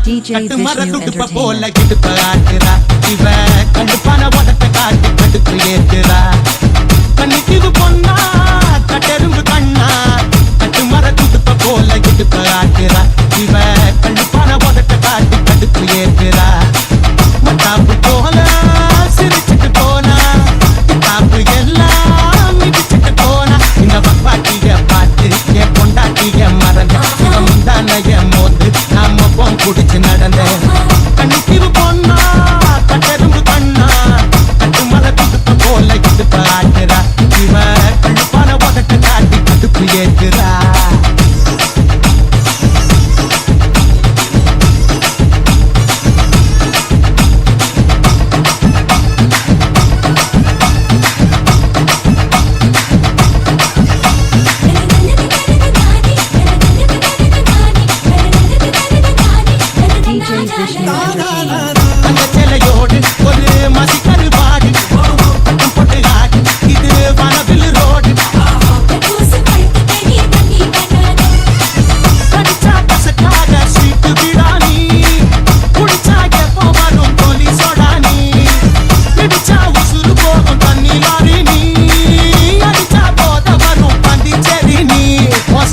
DJ Vishnu Entertainment. குடிச்சு நடந்த கண்ணிக்கு பொண்ணா கட்டெரும்பு கண்ணா கட்டு மர துடுப்ப போல இடுப்ப ஆட்டுறா இவ கழுப்பான உதட்ட காட்டி கடுப்பு ஏற்றுறா அங்கச்சலையோடு ஒரு மசிக்கரு பாடு போட்டு ஆடு இது வனவில் ரோடு கடிச்சா பசக்காக சீட்டு விடானி குடிச்சா எப்போ வரும் கோலி சோடானி பிடிச்சா உசுறு போகும் தண்ணி லாரி நீ அடிச்சா போத வரும் பாண்டிச்சேரி நீ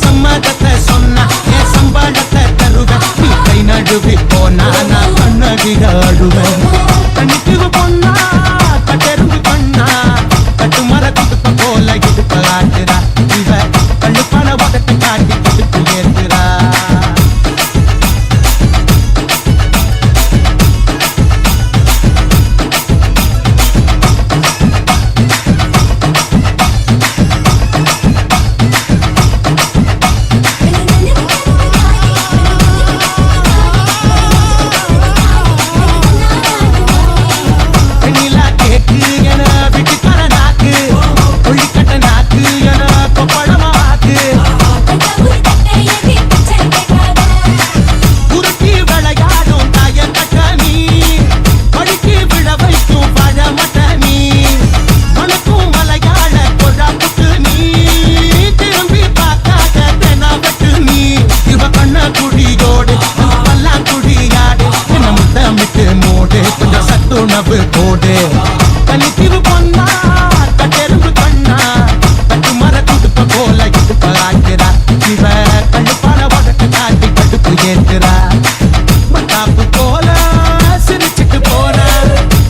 சம்மதத்தை சொன்னா என் சம்பளத்தை தருவேன் நீ கை நடுவி போனா நான் கண்ணடிடாடுவேன் கண்ணிக்கு பொண்ணா கட்டெரும்பு கண்ணா கட்டு மர துடுப்ப போல இடுப்ப ஆட்டுறா இவ கண்ணுப்பான உதட்ட காட்டி இடுப்பு ஏற்றுறா உணவு போடு கண்ணிக்கு பொண்ணா கட்டெரும்பு கண்ணா கட்டு மர துடுப்ப போல இடுப்ப ஆட்டுறா இவ கண்ணுப்பான உதட்ட காட்டி கடுப்பு ஏற்றுறா மத்தாப்பு போல சிரிச்சுட்டு போன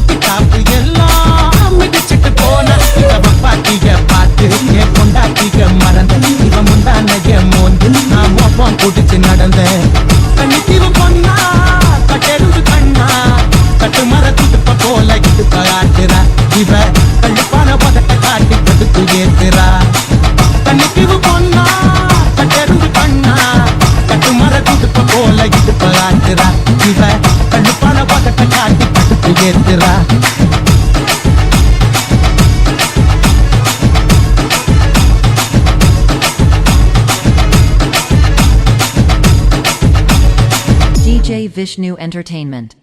கிட்டாப்பு எல்லாம் மிதிச்சுட்டு போன இவ பாட்டிய பார்த்து என் கொண்டாட்டிய மறந்த இவ முந்தானைய மோந்து நான் மோப்பம் குடிச்சு நடந்தேன் கண்ணிக்கு பொண்ணா கட்டெரும்பு கண்ணா கட்டு மர துடுப்ப போல இடுப்ப ஆட்டுறா இவ கழுப்பான உதட்ட காட்டி கடுப்பு ஏற்றுறா கண்ணிக்கு பொண்ணா கட்டெரும்பு கண்ணா கட்டு மர துடுப்ப போல இடுப்ப ஆட்டுறா இவ கழுப்பான உதட்ட காட்டி கடுப்பு ஏற்றுறா DJ Vishnu Entertainment.